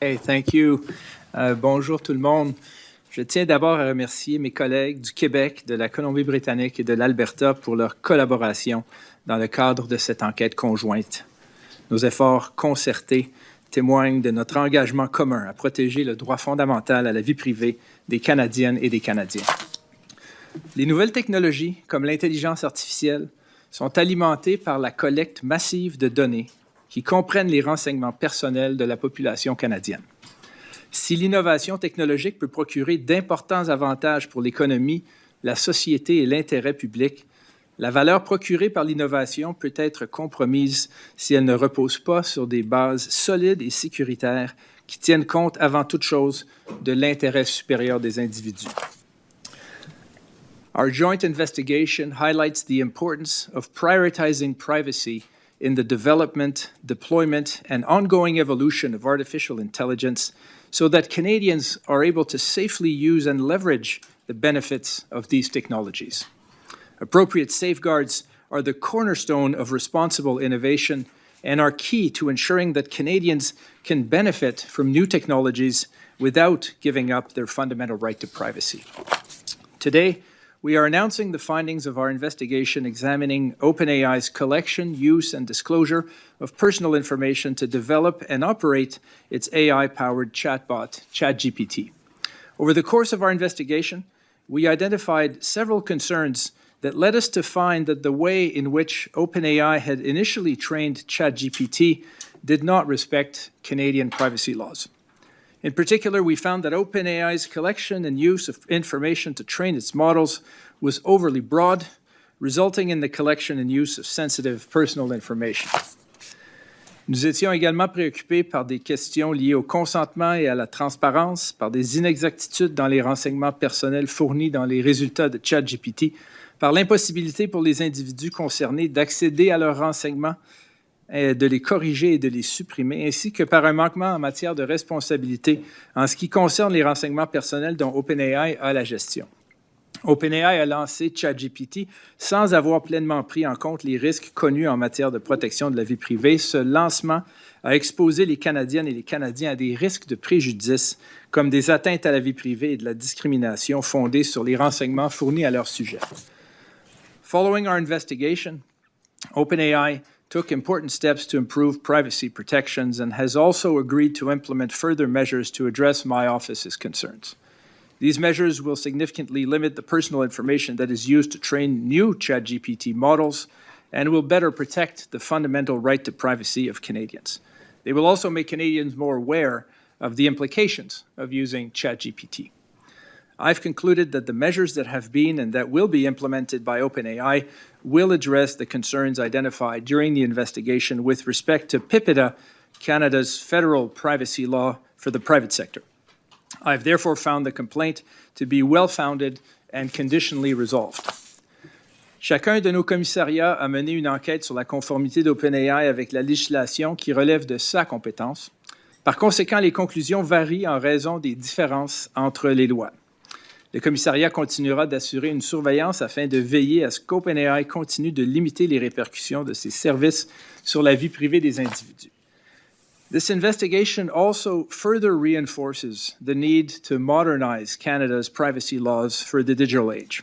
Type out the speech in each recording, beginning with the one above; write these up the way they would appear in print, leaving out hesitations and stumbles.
Hey, thank you. Bonjour tout le monde. Je tiens d'abord à remercier mes collègues du Québec, de la Colombie-Britannique et de l'Alberta pour leur collaboration dans le cadre de cette enquête conjointe. Nos efforts concertés témoignent de notre engagement commun à protéger le droit fondamental à la vie privée des Canadiennes et des Canadiens. Les nouvelles technologies, comme l'intelligence artificielle, sont alimentées par la collecte massive de données qui comprennent les renseignements personnels de la population canadienne. Si l'innovation technologique peut procurer d'importants avantages pour l'économie, la société et l'intérêt public, la valeur procurée par l'innovation peut être compromise si elle ne repose pas sur des bases solides et sécuritaires qui tiennent compte avant toute chose de l'intérêt supérieur des individus. Our joint investigation highlights the importance of prioritizing privacy in the development, deployment, and ongoing evolution of artificial intelligence so that Canadians are able to safely use and leverage the benefits of these technologies. Appropriate safeguards are the cornerstone of responsible innovation and are key to ensuring that Canadians can benefit from new technologies without giving up their fundamental right to privacy. Today, we are announcing the findings of our investigation examining OpenAI's collection, use, and disclosure of personal information to develop and operate its AI-powered chatbot, ChatGPT. Over the course of our investigation, we identified several concerns that led us to find that the way in which OpenAI had initially trained ChatGPT did not respect Canadian privacy laws. In particular, we found that OpenAI's collection and use of information to train its models was overly broad, resulting in the collection and use of sensitive personal information. Nous étions également préoccupés par des questions liées au consentement et à la transparence, par des inexactitudes dans les renseignements personnels fournis dans les résultats de ChatGPT, par l'impossibilité pour les individus concernés d'accéder à leurs renseignements, de les corriger et de les supprimer, ainsi que par un manquement en matière de responsabilité en ce qui concerne les renseignements personnels dont OpenAI a la gestion. OpenAI a lancé ChatGPT sans avoir pleinement pris en compte les risques connus en matière de protection de la vie privée. Ce lancement a exposé les Canadiennes et les Canadiens à des risques de préjudice, comme des atteintes à la vie privée et de la discrimination fondée sur les renseignements fournis à leur sujet. Following our investigation, OpenAI took important steps to improve privacy protections and has also agreed to implement further measures to address my office's concerns. These measures will significantly limit the personal information that is used to train new ChatGPT models and will better protect the fundamental right to privacy of Canadians. They will also make Canadians more aware of the implications of using ChatGPT. I've concluded that the measures that have been and that will be implemented by OpenAI will address the concerns identified during the investigation with respect to PIPEDA, Canada's federal privacy law for the private sector. I've therefore found the complaint to be well-founded and conditionally resolved. Chacun de nos commissariats a mené une enquête sur la conformité d'OpenAI avec la législation qui relève de sa compétence. Par conséquent, les conclusions varient en raison des différences entre les lois. Le commissariat continuera d'assurer une surveillance afin de veiller à ce qu'OpenAI continue de limiter les répercussions de ses services sur la vie privée des individus. This investigation also further reinforces the need to modernize Canada's privacy laws for the digital age.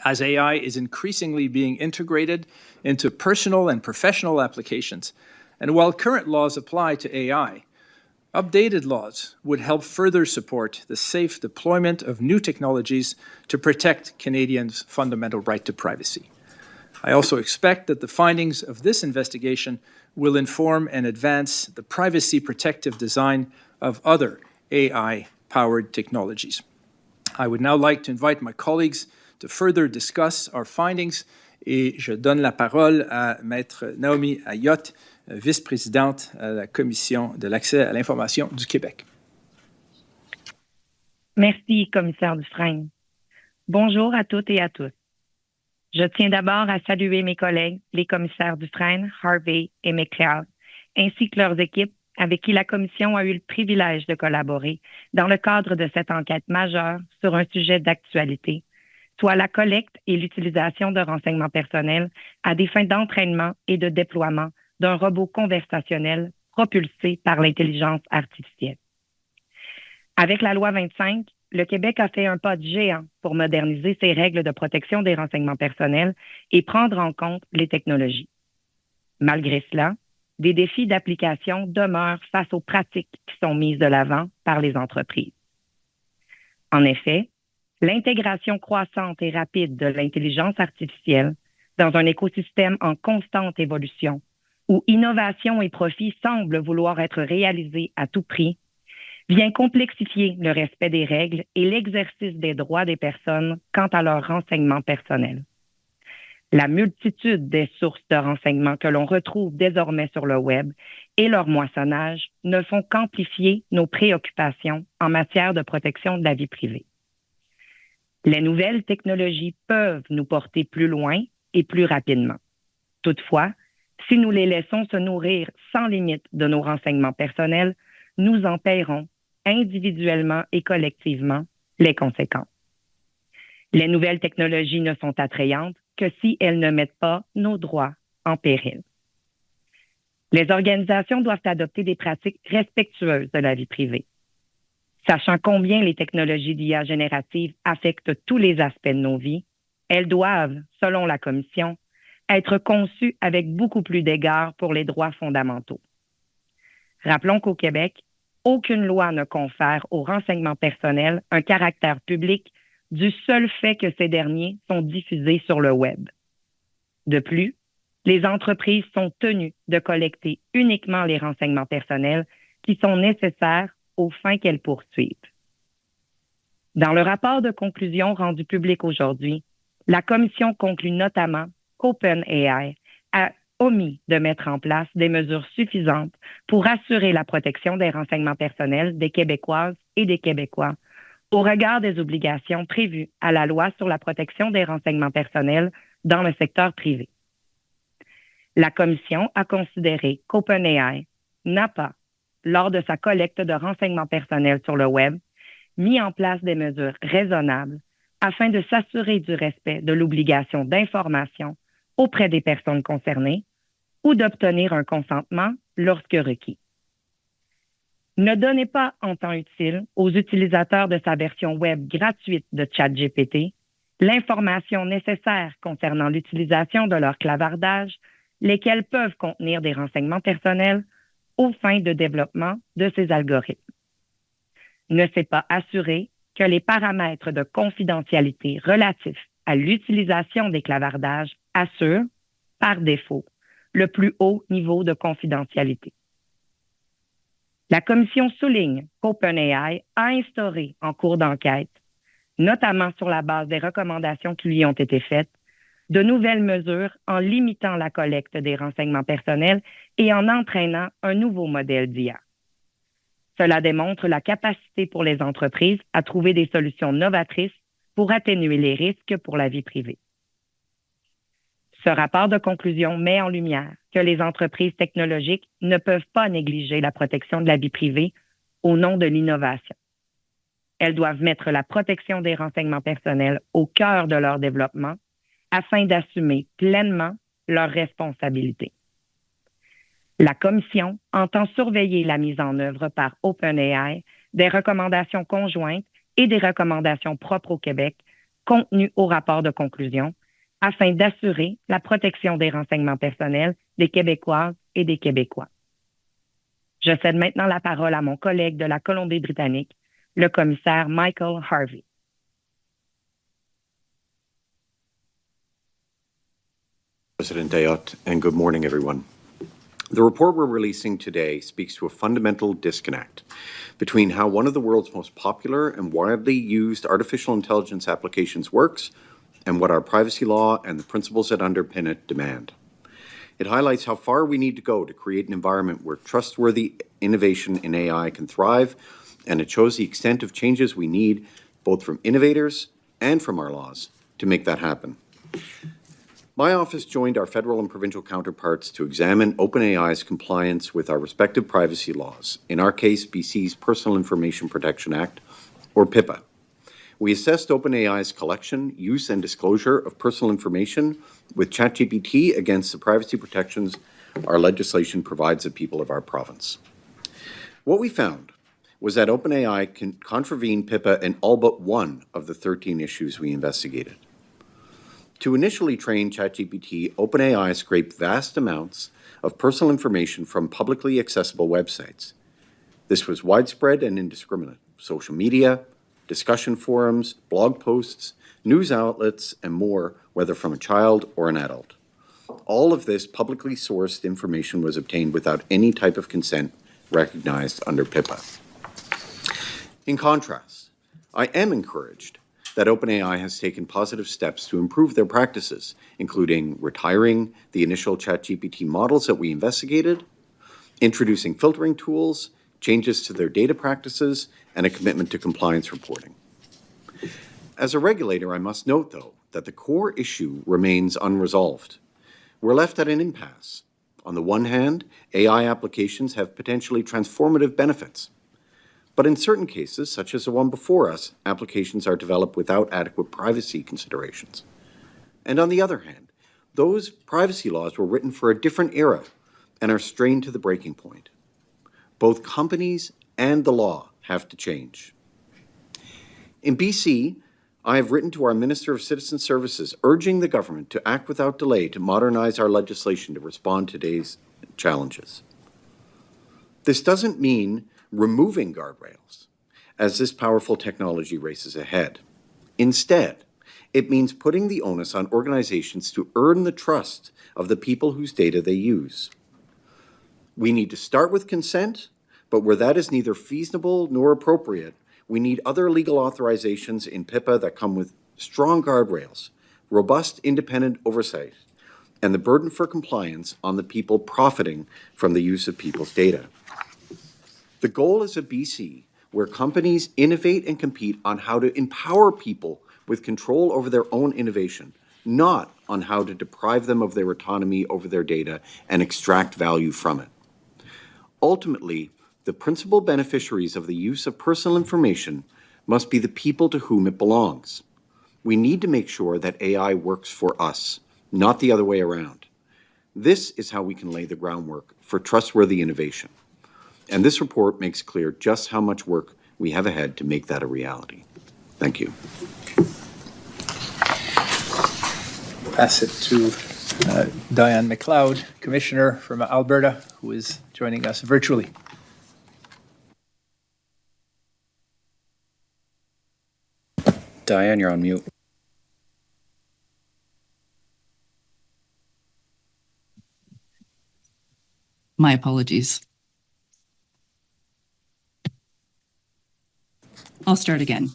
As AI is increasingly being integrated into personal and professional applications, and while current laws apply to AI, updated laws would help further support the safe deployment of new technologies to protect Canadians' fundamental right to privacy. I also expect that the findings of this investigation will inform and advance the privacy protective design of other AI-powered technologies. I would now like to invite my colleagues to further discuss our findings, et je donne la parole à Maître Naomi Ayotte, vice-présidente à la Commission de l'accès à l'information du Québec. Merci, commissaire Dufresne. Bonjour à toutes et à tous. Je tiens d'abord à saluer mes collègues, les commissaires Dufresne, Harvey et McLeod, ainsi que leurs équipes avec qui la Commission a eu le privilège de collaborer dans le cadre de cette enquête majeure sur un sujet d'actualité, soit la collecte et l'utilisation de renseignements personnels à des fins d'entraînement et de déploiement d'un robot conversationnel propulsé par l'intelligence artificielle. Avec la loi 25, le Québec a fait un pas de géant pour moderniser ses règles de protection des renseignements personnels et prendre en compte les technologies. Malgré cela, des défis d'application demeurent face aux pratiques qui sont mises de l'avant par les entreprises. En effet, l'intégration croissante et rapide de l'intelligence artificielle dans un écosystème en constante évolution, où innovation et profit semblent vouloir être réalisés à tout prix, vient complexifier le respect des règles et l'exercice des droits des personnes quant à leurs renseignements personnels. La multitude des sources de renseignements que l'on retrouve désormais sur le web et leur moissonnage ne font qu'amplifier nos préoccupations en matière de protection de la vie privée. Les nouvelles technologies peuvent nous porter plus loin et plus rapidement. Toutefois, si nous les laissons se nourrir sans limite de nos renseignements personnels, nous en paierons individuellement et collectivement les conséquences. Les nouvelles technologies ne sont attrayantes que si elles ne mettent pas nos droits en péril. Les organisations doivent adopter des pratiques respectueuses de la vie privée. Sachant combien les technologies d'IA générative affectent tous les aspects de nos vies, elles doivent, selon la Commission, être conçues avec beaucoup plus d'égard pour les droits fondamentaux. Rappelons qu'au Québec, aucune loi ne confère aux renseignements personnels un caractère public du seul fait que ces derniers sont diffusés sur le web. De plus, les entreprises sont tenues de collecter uniquement les renseignements personnels qui sont nécessaires aux fins qu'elles poursuivent. Dans le rapport de conclusion rendu public aujourd'hui, la Commission conclut notamment qu'OpenAI a omis de mettre en place des mesures suffisantes pour assurer la protection des renseignements personnels des Québécoises et des Québécois au regard des obligations prévues à la loi sur la protection des renseignements personnels dans le secteur privé. La Commission a considéré qu'OpenAI n'a pas, lors de sa collecte de renseignements personnels sur le web, mis en place des mesures raisonnables afin de s'assurer du respect de l'obligation d'information auprès des personnes concernées ou d'obtenir un consentement lorsque requis. Ne donnez pas en temps utile aux utilisateurs de sa version web gratuite de ChatGPT l'information nécessaire concernant l'utilisation de leur clavardage, lesquels peuvent contenir des renseignements personnels aux fins de développement de ces algorithmes. Ne s'est pas assuré que les paramètres de confidentialité relatifs à l'utilisation des clavardages assurent, par défaut, le plus haut niveau de confidentialité. La Commission souligne qu'OpenAI a instauré en cours d'enquête, notamment sur la base des recommandations qui lui ont été faites, de nouvelles mesures en limitant la collecte des renseignements personnels et en entraînant un nouveau modèle d'IA. Cela démontre la capacité pour les entreprises à trouver des solutions novatrices pour atténuer les risques pour la vie privée. Ce rapport de conclusion met en lumière que les entreprises technologiques ne peuvent pas négliger la protection de la vie privée au nom de l'innovation. Elles doivent mettre la protection des renseignements personnels au cœur de leur développement afin d'assumer pleinement leurs responsabilités. La Commission entend surveiller la mise en œuvre par OpenAI des recommandations conjointes et des recommandations propres au Québec contenues au rapport de conclusion afin d'assurer la protection des renseignements personnels des Québécoises et des Québécois. Je cède maintenant la parole à mon collègue de la Colombie-Britannique, le commissaire Michael Harvey. President Ayotte, and good morning, everyone. The report we're releasing today speaks to a fundamental disconnect between how one of the world's most popular and widely used artificial intelligence applications works and what our privacy law and the principles that underpin it demand. It highlights how far we need to go to create an environment where trustworthy innovation in AI can thrive, and it shows the extent of changes we need both from innovators and from our laws to make that happen. My office joined our federal and provincial counterparts to examine OpenAI's compliance with our respective privacy laws, in our case, BC's Personal Information Protection Act, or PIPA. We assessed OpenAI's collection, use, and disclosure of personal information with ChatGPT against the privacy protections our legislation provides the people of our province. What we found was that OpenAI contravened PIPA in all but one of the 13 issues we investigated. To initially train ChatGPT, OpenAI scraped vast amounts of personal information from publicly accessible websites. This was widespread and indiscriminate. Social media, discussion forums, blog posts, news outlets, and more, whether from a child or an adult. All of this publicly sourced information was obtained without any type of consent recognized under PIPA. In contrast, I am encouraged that OpenAI has taken positive steps to improve their practices, including retiring the initial ChatGPT models that we investigated, introducing filtering tools, changes to their data practices, and a commitment to compliance reporting. As a regulator, I must note, though, that the core issue remains unresolved. We're left at an impasse. On the one hand, AI applications have potentially transformative benefits. But in certain cases, such as the one before us, applications are developed without adequate privacy considerations. And on the other hand, those privacy laws were written for a different era and are strained to the breaking point. Both companies and the law have to change. In BC, I have written to our Minister of Citizen Services urging the government to act without delay to modernize our legislation to respond to today's challenges. This doesn't mean removing guardrails as this powerful technology races ahead. Instead, it means putting the onus on organizations to earn the trust of the people whose data they use. We need to start with consent, but where that is neither feasible nor appropriate, we need other legal authorizations in PIPA that come with strong guardrails, robust independent oversight, and the burden for compliance on the people profiting from the use of people's data. The goal is a BC where companies innovate and compete on how to empower people with control over their own innovation, not on how to deprive them of their autonomy over their data and extract value from it. Ultimately, the principal beneficiaries of the use of personal information must be the people to whom it belongs. We need to make sure that AI works for us, not the other way around. This is how we can lay the groundwork for trustworthy innovation. And this report makes clear just how much work we have ahead to make that a reality. Thank you. Pass it to Diane McLeod, Commissioner from Alberta, who is joining us virtually. Diane, you're on mute. My apologies. I'll start again.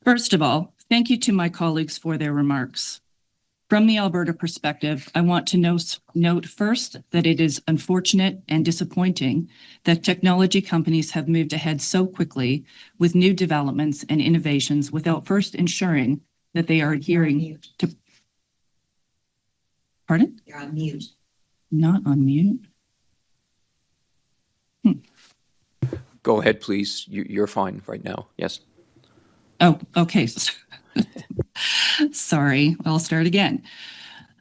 First of all, thank you to my colleagues for their remarks. From the Alberta perspective, I want to note first that it is unfortunate and disappointing that technology companies have moved ahead so quickly with new developments and innovations without first ensuring that they are adhering to... Pardon? You're on mute. Not on mute. Go ahead, please. You're fine right now. Yes. Oh, okay. Sorry, I'll start again.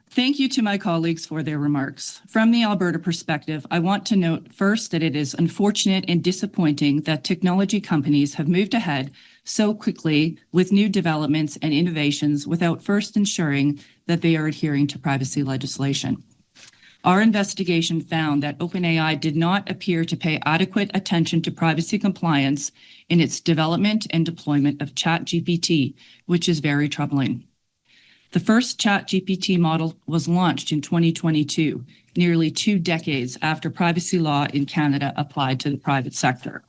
Thank you to my colleagues for their remarks. From the Alberta perspective, I want to note first that it is unfortunate and disappointing that technology companies have moved ahead so quickly with new developments and innovations without first ensuring that they are adhering to privacy legislation. Our investigation found that OpenAI did not appear to pay adequate attention to privacy compliance in its development and deployment of ChatGPT, which is very troubling. The first ChatGPT model was launched in 2022, nearly 2 decades after privacy law in Canada applied to the private sector.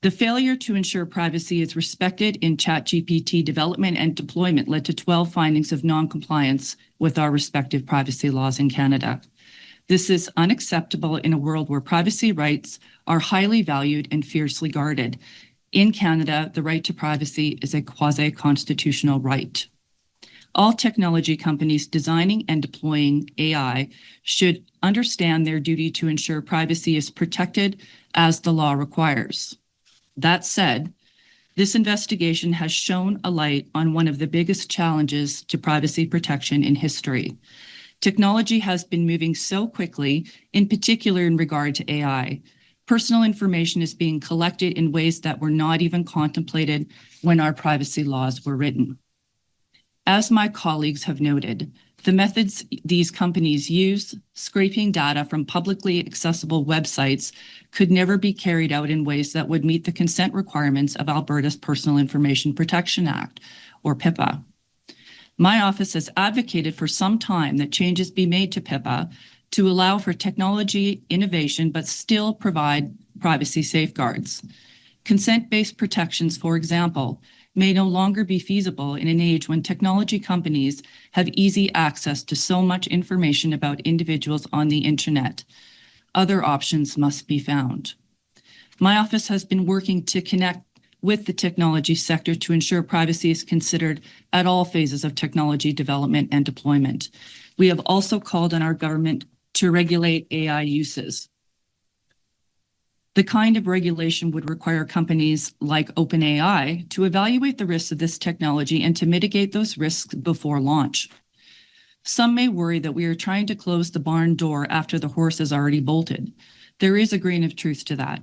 The failure to ensure privacy is respected in ChatGPT development and deployment led to 12 findings of non-compliance with our respective privacy laws in Canada. This is unacceptable in a world where privacy rights are highly valued and fiercely guarded. In Canada, the right to privacy is a quasi-constitutional right. All technology companies designing and deploying AI should understand their duty to ensure privacy is protected as the law requires. That said, this investigation has shone a light on one of the biggest challenges to privacy protection in history. Technology has been moving so quickly, in particular in regard to AI. Personal information is being collected in ways that were not even contemplated when our privacy laws were written. As my colleagues have noted, the methods these companies use, scraping data from publicly accessible websites, could never be carried out in ways that would meet the consent requirements of Alberta's Personal Information Protection Act, or PIPA. My office has advocated for some time that changes be made to PIPA to allow for technology innovation but still provide privacy safeguards. Consent-based protections, for example, may no longer be feasible in an age when technology companies have easy access to so much information about individuals on the internet. Other options must be found. My office has been working to connect with the technology sector to ensure privacy is considered at all phases of technology development and deployment. We have also called on our government to regulate AI uses. The kind of regulation would require companies like OpenAI to evaluate the risks of this technology and to mitigate those risks before launch. Some may worry that we are trying to close the barn door after the horse has already bolted. There is a grain of truth to that.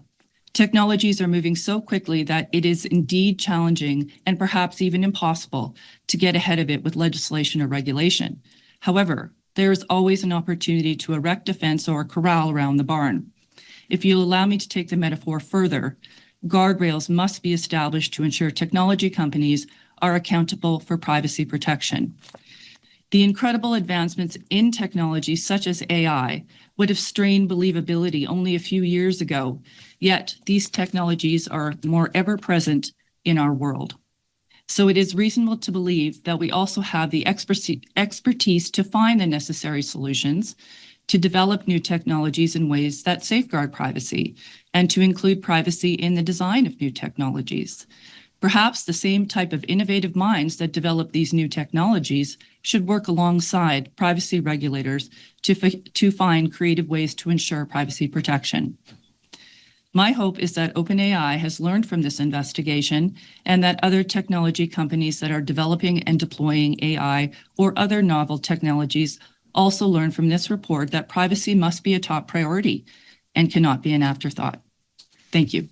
Technologies are moving so quickly that it is indeed challenging and perhaps even impossible to get ahead of it with legislation or regulation. However, there is always an opportunity to erect a fence or a corral around the barn. If you'll allow me to take the metaphor further, guardrails must be established to ensure technology companies are accountable for privacy protection. The incredible advancements in technology such as AI would have strained believability only a few years ago, yet these technologies are more ever present in our world. So it is reasonable to believe that we also have the expertise to find the necessary solutions, to develop new technologies in ways that safeguard privacy, and to include privacy in the design of new technologies. Perhaps the same type of innovative minds that develop these new technologies should work alongside privacy regulators to find creative ways to ensure privacy protection. My hope is that OpenAI has learned from this investigation and that other technology companies that are developing and deploying AI or other novel technologies also learn from this report that privacy must be a top priority and cannot be an afterthought. Thank you.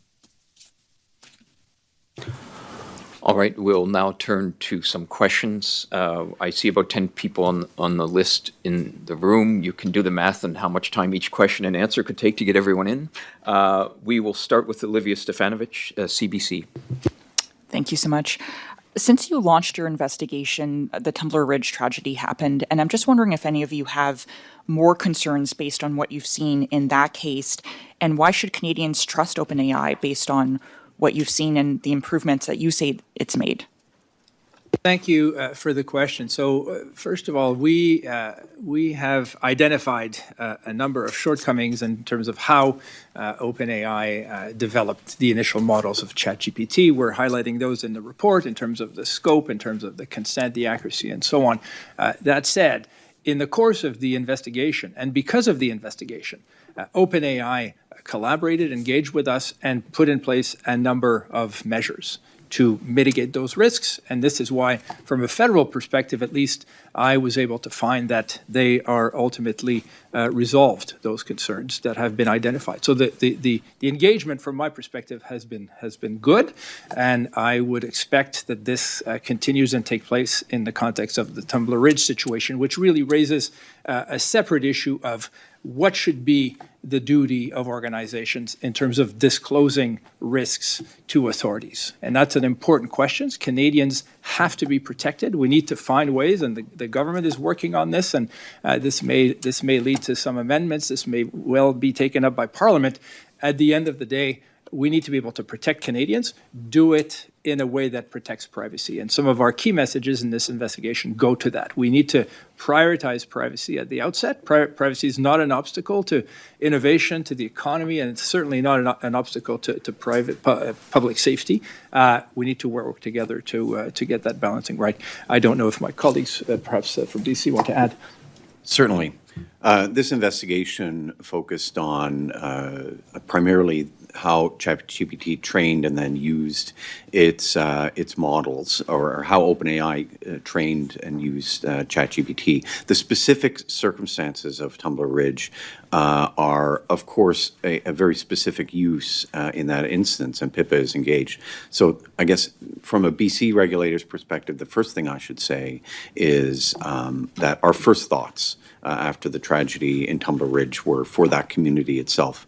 All right, we'll now turn to some questions. I see about 10 people on the list in the room. You can do the math on how much time each question and answer could take to get everyone in. We will start with Olivia Stefanovich, CBC. Thank you so much. Since you launched your investigation, the Tumbler Ridge tragedy happened, and I'm just wondering if any of you have more concerns based on what you've seen in that case, and why should Canadians trust OpenAI based on what you've seen and the improvements that you say it's made? Thank you for the question. So first of all, we have identified a number of shortcomings in terms of how OpenAI developed the initial models of ChatGPT. We're highlighting those in the report in terms of the scope, in terms of the consent, the accuracy, and so on. That said, in the course of the investigation, and because of the investigation, OpenAI collaborated, engaged with us, and put in place a number of measures to mitigate those risks. And this is why, from a federal perspective at least, I was able to find that they are ultimately resolved, those concerns that have been identified. So the engagement from my perspective has been good, and I would expect that this continues and take place in the context of the Tumbler Ridge situation, which really raises a separate issue of what should be the duty of organizations in terms of disclosing risks to authorities. And that's an important question. Canadians have to be protected. We need to find ways, and the government is working on this, and this may lead to some amendments. This may well be taken up by Parliament. At the end of the day, we need to be able to protect Canadians, do it in a way that protects privacy. And some of our key messages in this investigation go to that. We need to prioritize privacy at the outset. Privacy is not an obstacle to innovation, to the economy, and it's certainly not an obstacle to public safety. We need to work together to get that balancing right. I don't know if my colleagues, perhaps from DC, want to add. Certainly. This investigation focused on primarily how ChatGPT trained and then used its models, or how OpenAI trained and used ChatGPT. The specific circumstances of Tumbler Ridge are, of course, a very specific use in that instance, and PIPA is engaged. So I guess from a BC regulator's perspective, the first thing I should say is that our first thoughts after the tragedy in Tumbler Ridge were for that community itself,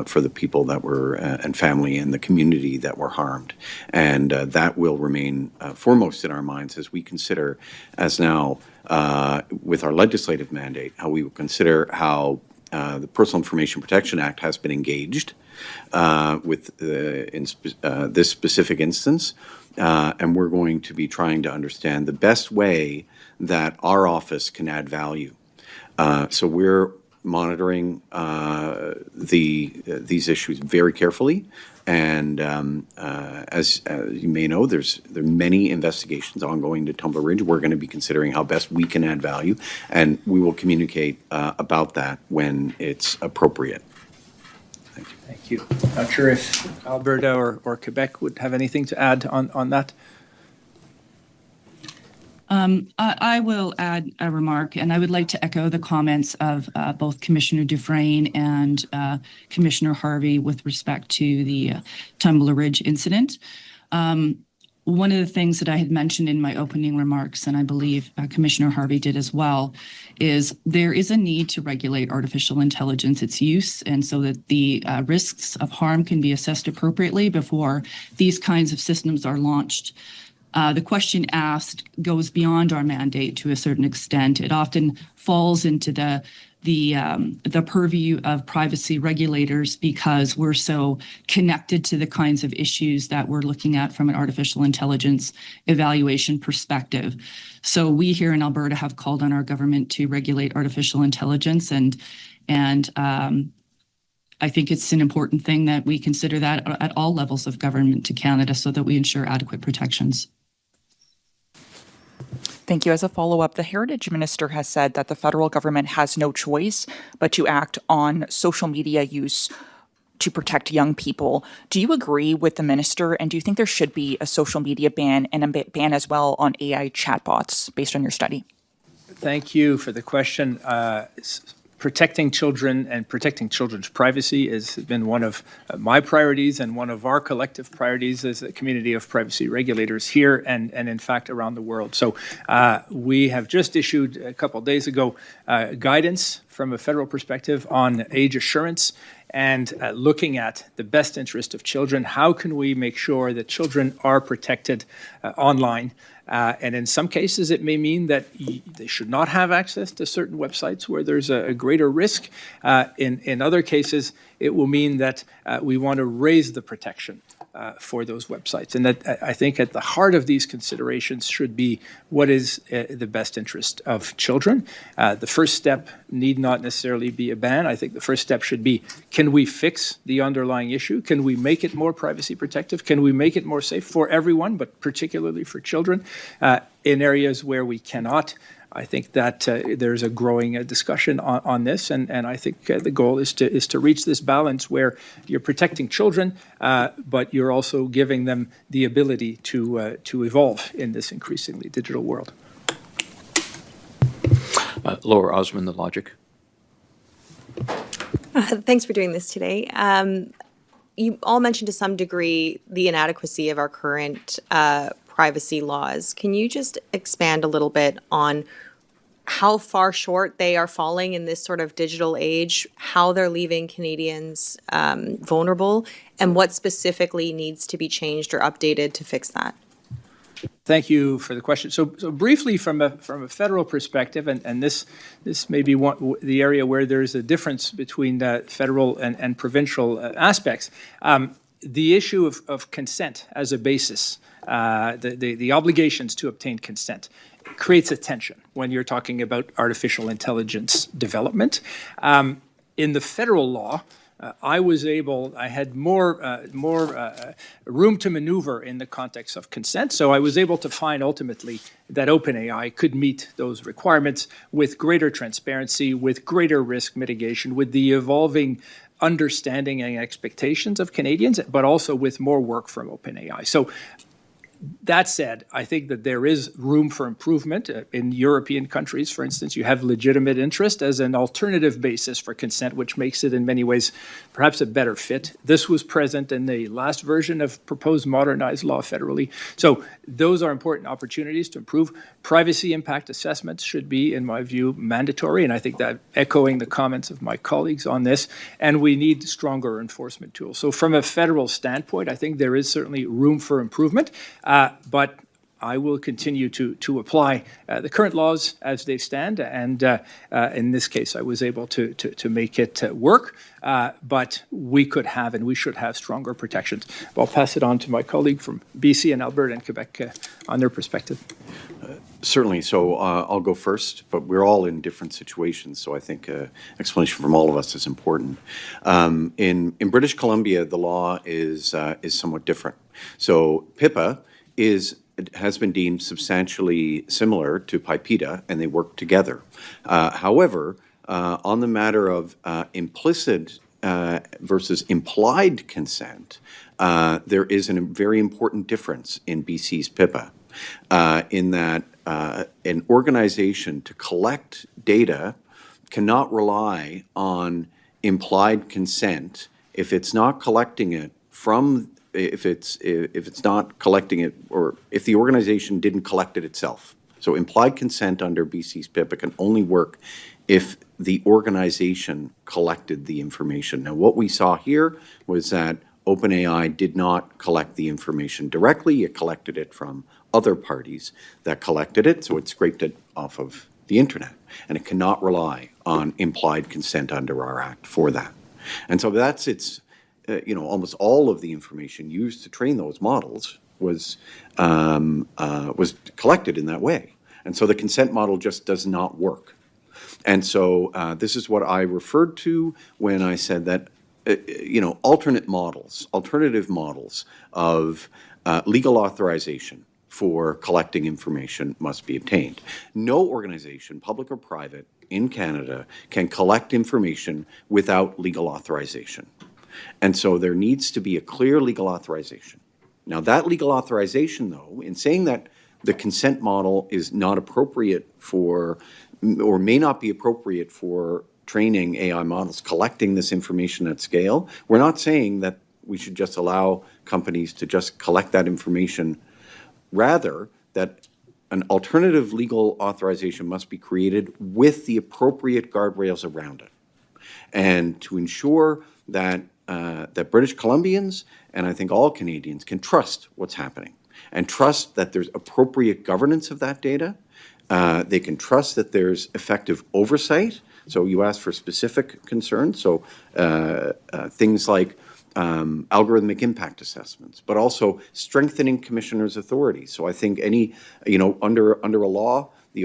for the people that were, and family and the community that were harmed. And that will remain foremost in our minds as we consider, as now with our legislative mandate, how we will consider how the Personal Information Protection Act has been engaged with this specific instance. And we're going to be trying to understand the best way that our office can add value. So we're monitoring these issues very carefully, and as you may know, there are many investigations ongoing to Tumbler Ridge. We're going to be considering how best we can add value, and we will communicate about that when it's appropriate. Thank you. Thank you. Not sure if Alberta or Quebec would have anything to add on that. I will add a remark, and I would like to echo the comments of both Commissioner Dufresne and Commissioner Harvey with respect to the Tumbler Ridge incident. One of the things that I had mentioned in my opening remarks, and I believe Commissioner Harvey did as well, is there is a need to regulate artificial intelligence, its use, and so that the risks of harm can be assessed appropriately before these kinds of systems are launched. The question asked goes beyond our mandate to a certain extent. It often falls into the purview of privacy regulators because we're so connected to the kinds of issues that we're looking at from an artificial intelligence evaluation perspective. So we here in Alberta have called on our government to regulate artificial intelligence, and I think it's an important thing that we consider that at all levels of government to Canada so that we ensure adequate protections. Thank you. As a follow-up, the Heritage Minister has said that the federal government has no choice but to act on social media use to protect young people. Do you agree with the minister, and do you think there should be a social media ban and a ban as well on AI chatbots based on your study? Thank you for the question. Protecting children and protecting children's privacy has been one of my priorities and one of our collective priorities as a community of privacy regulators here and in fact around the world. So we have just issued a couple of days ago guidance from a federal perspective on age assurance and looking at the best interest of children. How can we make sure that children are protected online? And in some cases, it may mean that they should not have access to certain websites where there's a greater risk. In other cases, it will mean that we want to raise the protection for those websites. And that I think at the heart of these considerations should be what is the best interest of children. The first step need not necessarily be a ban. I think the first step should be, can we fix the underlying issue? Can we make it more privacy protective? Can we make it more safe for everyone, but particularly for children? In areas where we cannot, I think that there's a growing discussion on this, and I think the goal is to reach this balance where you're protecting children, but you're also giving them the ability to evolve in this increasingly digital world. Laura Osmond, The Logic. Thanks for doing this today. You all mentioned to some degree the inadequacy of our current privacy laws. Can you just expand a little bit on how far short they are falling in this sort of digital age, how they're leaving Canadians vulnerable, and what specifically needs to be changed or updated to fix that? Thank you for the question. So briefly, from a federal perspective, and this may be the area where there's a difference between federal and provincial aspects. The issue of consent as a basis, the obligations to obtain consent, creates a tension when you're talking about artificial intelligence development. In the federal law, I had more room to maneuver in the context of consent, so I was able to find ultimately that OpenAI could meet those requirements with greater transparency, with greater risk mitigation, with the evolving understanding and expectations of Canadians, but also with more work from OpenAI. So that said, I think that there is room for improvement. In European countries, for instance, you have legitimate interest as an alternative basis for consent, which makes it in many ways perhaps a better fit. This was present in the last version of proposed modernized law federally. So those are important opportunities to improve. Privacy impact assessments should be, in my view, mandatory, and I think that echoing the comments of my colleagues on this, and we need stronger enforcement tools. So from a federal standpoint, I think there is certainly room for improvement. But I will continue to apply the current laws as they stand, and in this case, I was able to make it work. But we could have and we should have stronger protections. I'll pass it on to my colleague from BC and Alberta and Quebec on their perspective. Certainly. So I'll go first, but we're all in different situations, so I think explanation from all of us is important. In British Columbia, the law is somewhat different. So PIPA has been deemed substantially similar to PIPEDA, and they work together. However, on the matter of implicit versus implied consent, there is a very important difference in BC's PIPA, in that an organization to collect data cannot rely on implied consent if it's not collecting it from if it's not collecting it, or if the organization didn't collect it itself. So implied consent under BC's PIPA can only work if the organization collected the information. Now, what we saw here was that OpenAI did not collect the information directly. It collected it from other parties that collected it, so it scraped it off of the internet, and it cannot rely on implied consent under our Act for that. And so that's its almost all of the information used to train those models was collected in that way. And so the consent model just does not work. And so this is what I referred to when I said that, alternative models of legal authorization for collecting information must be obtained. No organization, public or private, in Canada can collect information without legal authorization. And so there needs to be a clear legal authorization. Now, that legal authorization, though, in saying that the consent model is not appropriate for, or may not be appropriate for training AI models, collecting this information at scale, we're not saying that we should just allow companies to just collect that information. Rather, that an alternative legal authorization must be created with the appropriate guardrails around it. And to ensure that that British Columbians, and I think all Canadians, can trust what's happening and trust that there's appropriate governance of that data. They can trust that there's effective oversight. So you asked for specific concerns. So things like algorithmic impact assessments, but also strengthening commissioners' authority. So I think any, under a law, the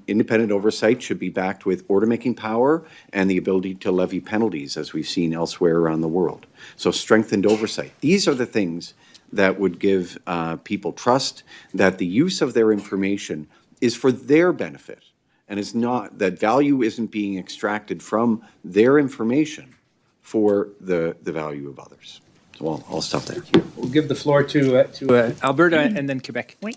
independent oversight should be backed with order-making power and the ability to levy penalties, as we've seen elsewhere around the world. So strengthened oversight. These are the things that would give people trust that the use of their information is for their benefit, and is not, that value isn't being extracted from their information for the value of others. So I'll stop there. We'll give the floor to Alberta and then Quebec. Oui.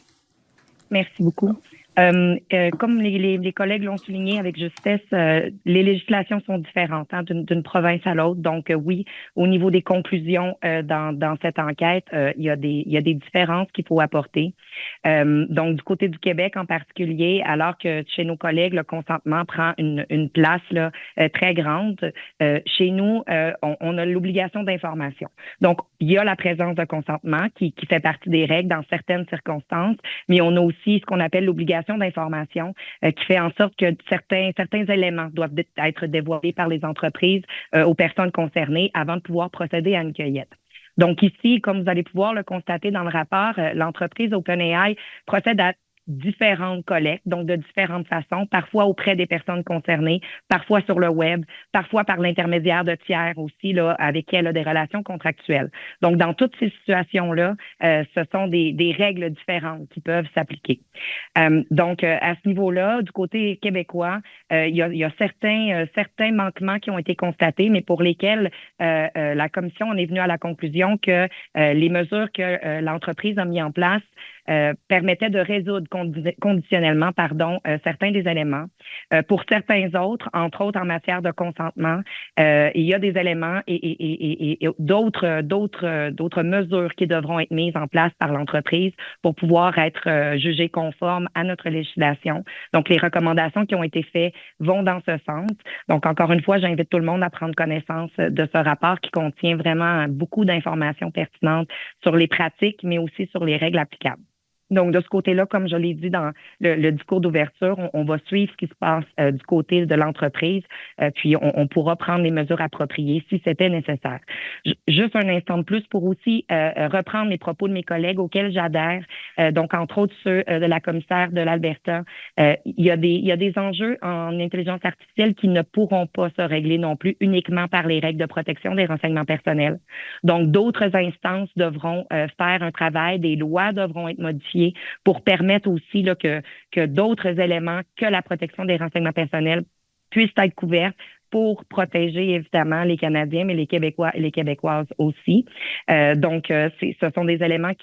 Merci beaucoup. Comme les collègues l'ont souligné avec justesse, les législations sont différentes d'une province à l'autre. Donc, oui, au niveau des conclusions dans cette enquête, il y a des différences qu'il faut apporter. Donc, du côté du Québec en particulier, alors que chez nos collègues, le consentement prend une place là, très grande, chez nous, on a l'obligation d'information. Donc, il y a la présence de consentement qui fait partie des règles dans certaines circonstances, mais on a aussi ce qu'on appelle l'obligation d'information qui fait en sorte que certains éléments doivent être dévoilés par les entreprises aux personnes concernées avant de pouvoir procéder à une cueillette. Donc ici, comme vous allez pouvoir le constater dans le rapport, l'entreprise OpenAI procède à différentes collectes, donc de différentes façons, parfois auprès des personnes concernées, parfois sur le web, parfois par l'intermédiaire de tiers aussi, là, avec qui elle a des relations contractuelles. Donc, dans toutes ces situations-là, ce sont des règles différentes qui peuvent s'appliquer. Donc, à ce niveau-là, du côté québécois, il y a certains manquements qui ont été constatés, mais pour lesquels la commission en est venue à la conclusion que les mesures que l'entreprise a mis en place permettaient de résoudre conditionnellement certains des éléments. Pour certains autres, entre autres en matière de consentement, il y a des éléments et d'autres mesures qui devront être mises en place par l'entreprise pour pouvoir être jugées conformes à notre législation. Donc, les recommandations qui ont été faites vont dans ce sens. Donc, encore une fois, j'invite tout le monde à prendre connaissance de ce rapport qui contient vraiment beaucoup d'informations pertinentes sur les pratiques, mais aussi sur les règles applicables. Donc, de ce côté-là, comme je l'ai dit dans le discours d'ouverture, on va suivre ce qui se passe du côté de l'entreprise, puis on pourra prendre les mesures appropriées si c'était nécessaire. Juste un instant de plus pour aussi reprendre les propos de mes collègues auxquels j'adhère, donc entre autres ceux de la commissaire de l'Alberta. Il y a des enjeux en intelligence artificielle qui ne pourront pas se régler non plus uniquement par les règles de protection des renseignements personnels. Donc, d'autres instances devront faire un travail, des lois devront être modifiées pour permettre aussi là, que d'autres éléments que la protection des renseignements personnels puissent être couverts pour protéger évidemment les Canadiens, mais les Québécois et les Québécoises aussi. Donc, ce sont des éléments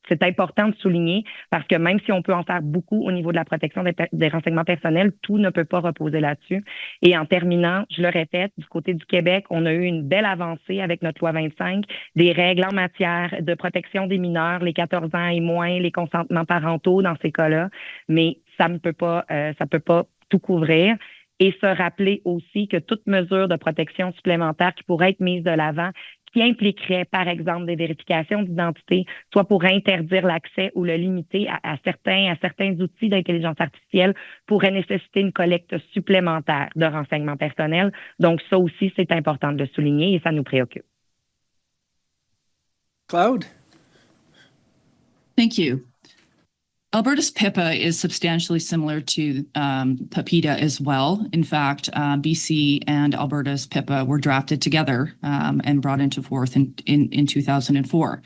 c'est important de souligner parce que même si on peut en faire beaucoup au niveau de la protection des renseignements personnels, tout ne peut pas reposer là-dessus. Et en terminant, je le répète, du côté du Québec, on a eu une belle avancée avec notre loi 25, des règles en matière de protection des mineurs, les 14 ans et moins, les consentements parentaux dans ces cas-là, mais ça peut pas tout couvrir. Et se rappeler aussi que toute mesure de protection supplémentaire qui pourrait être mise de l'avant, qui impliquerait, par exemple, des vérifications d'identité, soit pour interdire l'accès ou le limiter à certains outils d'intelligence artificielle, pourrait nécessiter une collecte supplémentaire de renseignements personnels. Donc, ça aussi, c'est important de le souligner et ça nous préoccupe. Cloud? Thank you. Alberta's PIPA is substantially similar to PIPEDA as well. In fact, BC and Alberta's PIPA were drafted together and brought into force in 2004.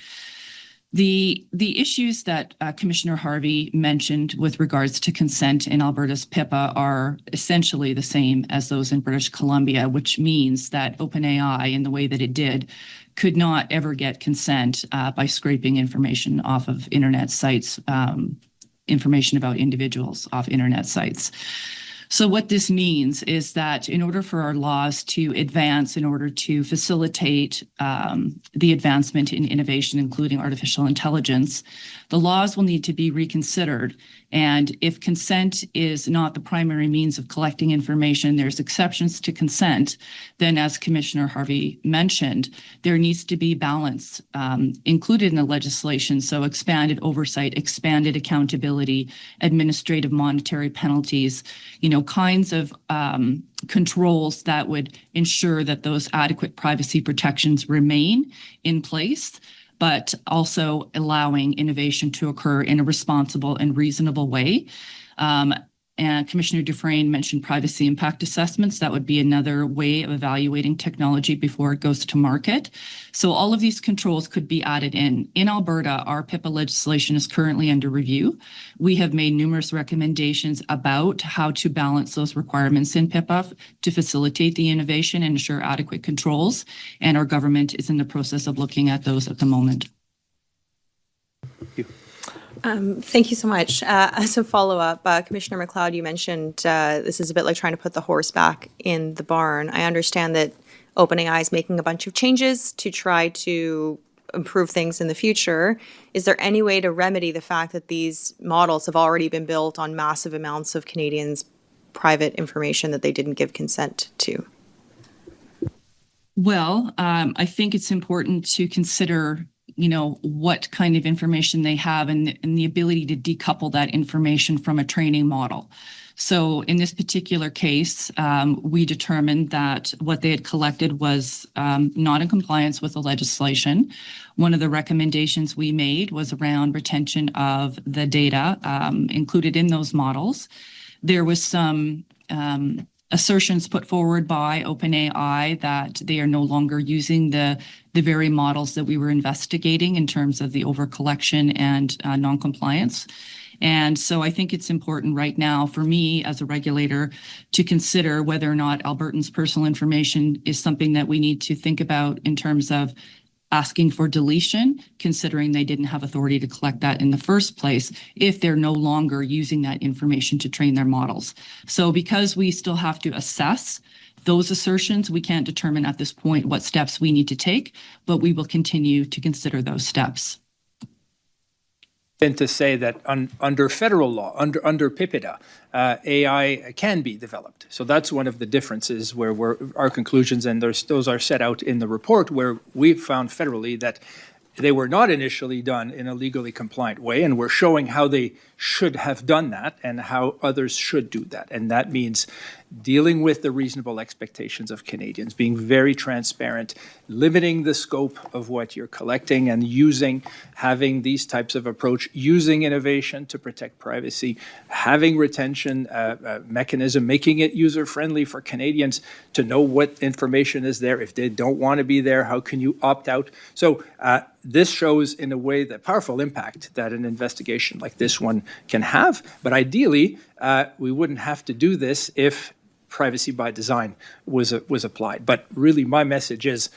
The issues that Commissioner Harvey mentioned with regards to consent in Alberta's PIPA are essentially the same as those in British Columbia, which means that OpenAI, in the way that it did, could not ever get consent by scraping information off of internet sites, information about individuals off internet sites. So what this means is that in order for our laws to advance, in order to facilitate the advancement in innovation, including artificial intelligence, the laws will need to be reconsidered. And if consent is not the primary means of collecting information, there's exceptions to consent, then as Commissioner Harvey mentioned, there needs to be balance included in the legislation. So expanded oversight, expanded accountability, administrative monetary penalties, kinds of controls that would ensure that those adequate privacy protections remain in place, but also allowing innovation to occur in a responsible and reasonable way. And Commissioner Dufresne mentioned privacy impact assessments. That would be another way of evaluating technology before it goes to market. So all of these controls could be added in. In Alberta, our PIPA legislation is currently under review. We have made numerous recommendations about how to balance those requirements in PIPA to facilitate the innovation and ensure adequate controls. And our government is in the process of looking at those at the moment. Thank you. Thank you so much. As a follow-up, Commissioner McLeod, you mentioned this is a bit like trying to put the horse back in the barn. I understand that OpenAI is making a bunch of changes to try to improve things in the future. Is there any way to remedy the fact that these models have already been built on massive amounts of Canadians' private information that they didn't give consent to? Well, I think it's important to consider what kind of information they have and the ability to decouple that information from a training model. So in this particular case, we determined that what they had collected was not in compliance with the legislation. One of the recommendations we made was around retention of the data included in those models. There was some assertions put forward by OpenAI that they are no longer using the very models that we were investigating in terms of the overcollection and non-compliance. And so I think it's important right now for me as a regulator to consider whether or not Albertans' personal information is something that we need to think about in terms of asking for deletion, considering they didn't have authority to collect that in the first place, if they're no longer using that information to train their models. So because we still have to assess those assertions, we can't determine at this point what steps we need to take, but we will continue to consider those steps. And to say that under federal law, under PIPEDA, AI can be developed. So that's one of the differences where our conclusions, and those are set out in the report, where we've found federally that they were not initially done in a legally compliant way, and we're showing how they should have done that and how others should do that. And that means dealing with the reasonable expectations of Canadians, being very transparent, limiting the scope of what you're collecting and having these types of approach, using innovation to protect privacy, having retention mechanism, making it user-friendly for Canadians to know what information is there. If they don't want to be there, how can you opt out? So this shows in a way the powerful impact that an investigation like this one can have. But ideally, we wouldn't have to do this if privacy by design was applied. But really, my message is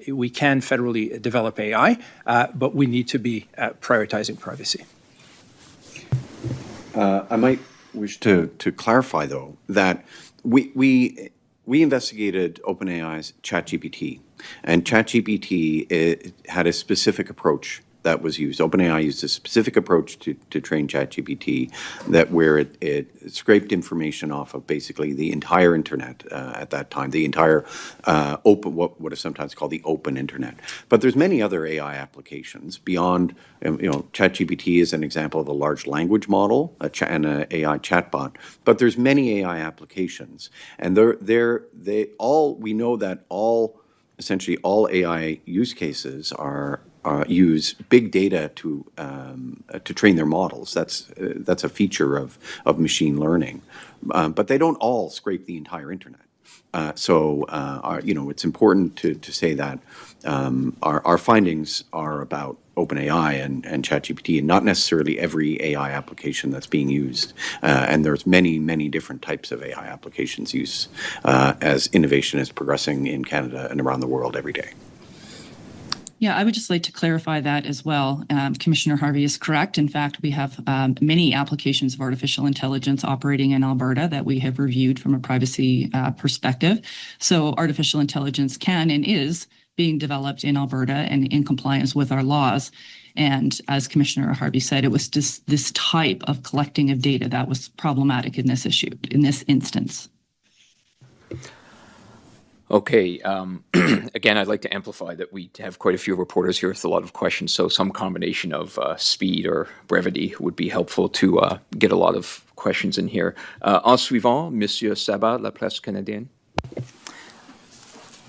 we can federally develop AI, but we need to be prioritizing privacy. I might wish to clarify, though, that we investigated OpenAI's ChatGPT, and ChatGPT had a specific approach that was used. OpenAI used a specific approach to train ChatGPT where it scraped information off of basically the entire internet at that time, the entire what is sometimes called the open internet. But there's many other AI applications beyond. ChatGPT is an example of a large language model and an AI chatbot. But there's many AI applications, and we know that essentially all AI use cases use big data to train their models. That's a feature of machine learning, but they don't all scrape the entire internet. So it's important to say that our findings are about OpenAI and ChatGPT, and not necessarily every AI application that's being used. And there's many different types of AI applications used as innovation is progressing in Canada and around the world every day. Yeah, I would just like to clarify that as well. Commissioner Harvey is correct. In fact, we have many applications of artificial intelligence operating in Alberta that we have reviewed from a privacy perspective. So artificial intelligence can and is being developed in Alberta and in compliance with our laws. And as Commissioner Harvey said, it was just this type of collecting of data that was problematic in this issue, in this instance. Okay. Again, I'd like to amplify that we have quite a few reporters here with a lot of questions, so some combination of speed or brevity would be helpful to get a lot of questions in here. En suivant, Monsieur Sabat, La Presse canadienne.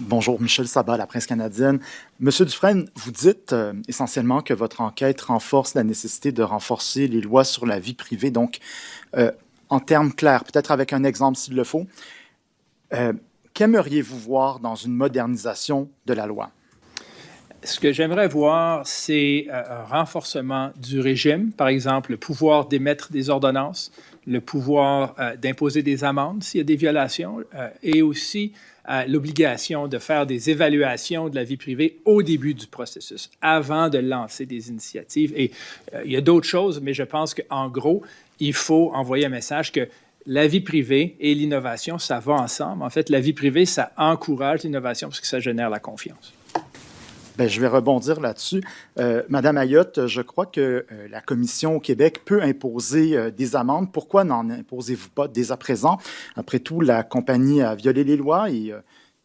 Bonjour, Michel Sabat, La Presse canadienne. Monsieur Dufresne, vous dites essentiellement que votre enquête renforce la nécessité de renforcer les lois sur la vie privée. Donc, en termes clairs, peut-être avec un exemple s'il le faut, qu'aimeriez-vous voir dans une modernisation de la loi? Ce que j'aimerais voir, c'est un renforcement du régime, par exemple le pouvoir d'émettre des ordonnances, le pouvoir d'imposer des amendes s'il y a des violations, et aussi l'obligation de faire des évaluations de la vie privée au début du processus, avant de lancer des initiatives. Et il y a d'autres choses, mais je pense qu'en gros, il faut envoyer un message que la vie privée et l'innovation, ça va ensemble. En fait, la vie privée, ça encourage l'innovation parce que ça génère la confiance. Bien, je vais rebondir là-dessus. Madame Ayotte, je crois que la Commission au Québec peut imposer des amendes. Pourquoi n'en imposez-vous pas dès à présent? Après tout, la compagnie a violé les lois et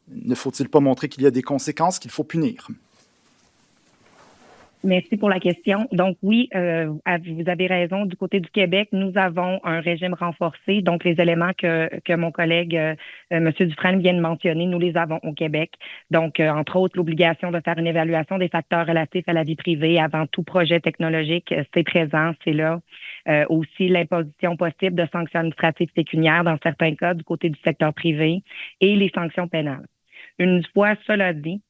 ne faut-il pas montrer qu'il y a des conséquences qu'il faut punir? Merci pour la question. Donc oui, vous avez raison. Du côté du Québec, nous avons un régime renforcé. Donc les éléments que mon collègue M. Dufresne vient de mentionner, nous les avons au Québec. Donc entre autres, l'obligation de faire une évaluation des facteurs relatifs à la vie privée avant tout projet technologique, c'est présent, c'est là. Aussi l'imposition possible de sanctions administratives pécuniaires dans certains cas du côté du secteur privé et les sanctions pénales. Une fois cela dit,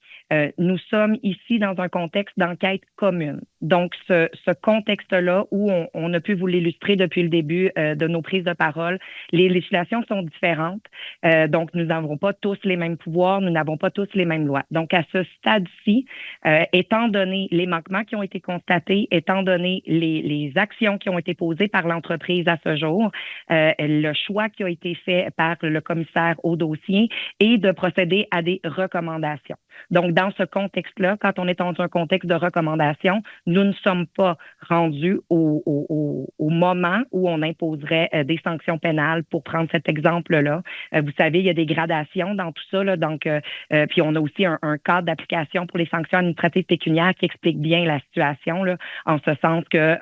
nous sommes ici dans un contexte d'enquête commune. Donc, ce contexte-là où on a pu vous l'illustrer depuis le début de nos prises de parole, les législations sont différentes. Donc, nous n'avons pas tous les mêmes pouvoirs, nous n'avons pas tous les mêmes lois. Donc, à ce stade-ci, étant donné les manquements qui ont été constatés, étant donné les actions qui ont été posées par l'entreprise à ce jour, le choix qui a été fait par le commissaire au dossier est de procéder à des recommandations. Donc, dans ce contexte-là, quand on est dans un contexte de recommandation, nous ne sommes pas rendus au moment où on imposerait des sanctions pénales pour prendre cet exemple-là. Vous savez, il y a des gradations dans tout ça, là, donc, puis on a aussi un cadre d'application pour les sanctions administratives pécuniaires qui explique bien la situation, là, en ce sens que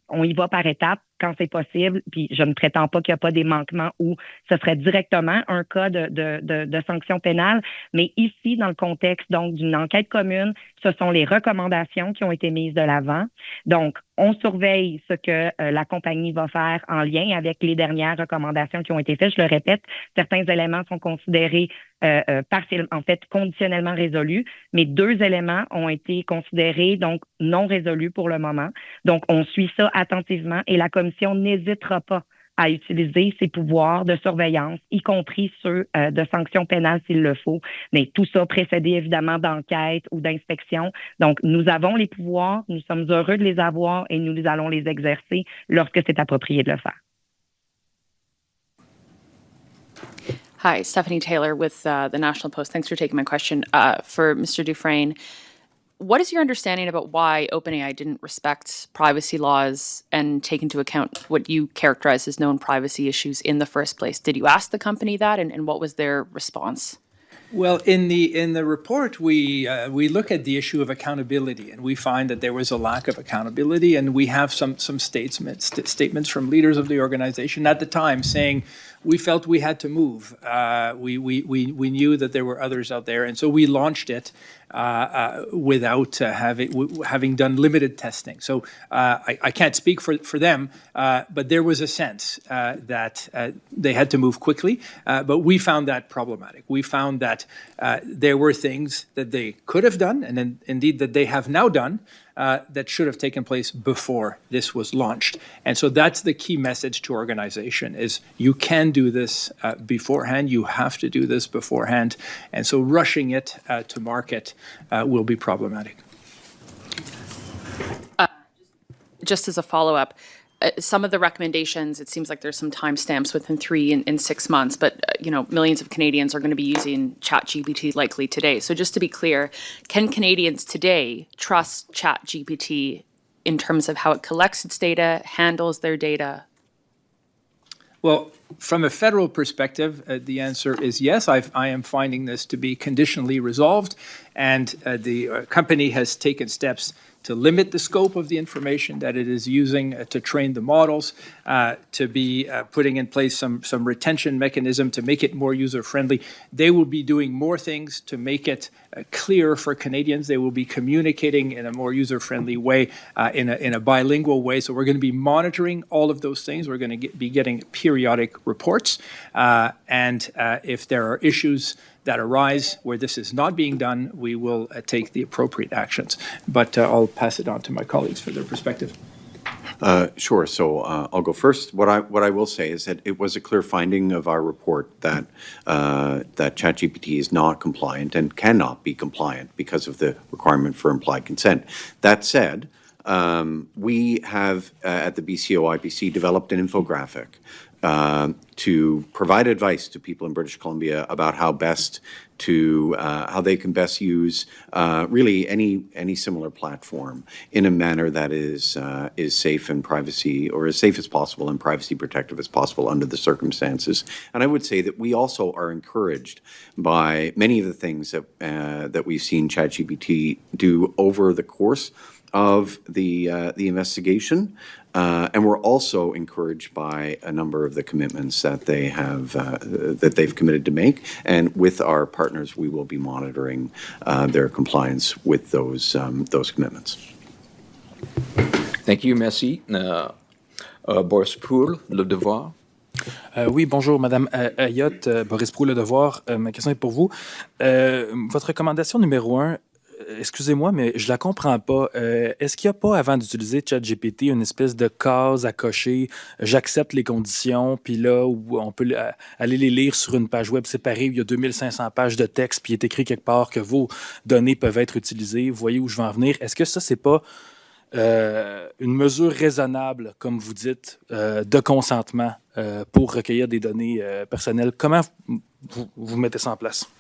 on y va par étapes quand c'est possible, puis je ne prétends pas qu'il n'y a pas des manquements où ce serait directement un cas de sanctions pénales, mais ici, dans le contexte donc d'une enquête commune, ce sont les recommandations qui ont été mises de l'avant. Donc, on surveille ce que la compagnie va faire en lien avec les dernières recommandations qui ont été faites. Je le répète, certains éléments sont considérés en fait, conditionnellement résolus, mais 2 éléments ont été considérés donc non résolus pour le moment. Donc, on suit ça attentivement et la commission n'hésitera pas à utiliser ses pouvoirs de surveillance, y compris ceux de sanctions pénales s'il le faut, mais tout ça précédé évidemment d'enquête ou d'inspection. Donc, nous avons les pouvoirs, nous sommes heureux de les avoir et nous allons les exercer lorsque c'est approprié de le faire. Hi, Stephanie Taylor with the National Post. Thanks for taking my question. For Mr. Dufresne, what is your understanding about why OpenAI didn't respect privacy laws and take into account what you characterize as known privacy issues in the first place? Did you ask the company that, and what was their response? Well, in the report, we look at the issue of accountability, and we find that there was a lack of accountability, and we have some statements from leaders of the organization at the time saying we felt we had to move. We knew that there were others out there, and so we launched it without having done limited testing. So I can't speak for them, but there was a sense that they had to move quickly, but we found that problematic. We found that there were things that they could have done, and indeed that they have now done, that should have taken place before this was launched. And so that's the key message to organization is you can do this beforehand, you have to do this beforehand, and so rushing it to market will be problematic. Just as a follow-up, some of the recommendations, it seems like there's some timestamps within 3 and 6 months, but millions of Canadians are going to be using ChatGPT likely today. So just to be clear, can Canadians today trust ChatGPT in terms of how it collects its data, handles their data? Well, from a federal perspective, the answer is yes. I am finding this to be conditionally resolved, and the company has taken steps to limit the scope of the information that it is using to train the models, to be putting in place some retention mechanism to make it more user-friendly. They will be doing more things to make it clear for Canadians. They will be communicating in a more user-friendly way, in a bilingual way. So we're going to be monitoring all of those things. We're going to be getting periodic reports. And if there are issues that arise where this is not being done, we will take the appropriate actions. But I'll pass it on to my colleagues for their perspective. Sure. So I'll go first. What I will say is that it was a clear finding of our report that that ChatGPT is not compliant and cannot be compliant because of the requirement for implied consent. That said, we have at the BCO-IPC developed an infographic to provide advice to people in British Columbia about how best to how they can best use really any similar platform in a manner that is safe and privacy, or as safe as possible and privacy protective as possible under the circumstances. And I would say that we also are encouraged by many of the things that that we've seen ChatGPT do over the course of the investigation, and we're also encouraged by a number of the commitments that they've committed to make. And with our partners, we will be monitoring their compliance with those commitments. Thank you, merci. Boris Poul, Le Devoir. Oui, bonjour, Madame Ayotte, Boris Proulx, Le Devoir. Ma question est pour vous. Votre recommandation numéro 1, excusez-moi, mais je la comprends pas. Est-ce qu'il n'y a pas, avant d'utiliser ChatGPT, une espèce de case à cocher, j'accepte les conditions, puis là, où on peut aller les lire sur une page web séparée où il y a 2500 pages de texte, puis il est écrit quelque part que vos données peuvent être utilisées. Vous voyez où je veux en venir. Est-ce que ça, c'est pas une mesure raisonnable, comme vous dites, de consentement pour recueillir des données personnelles? Comment vous mettez ça en place?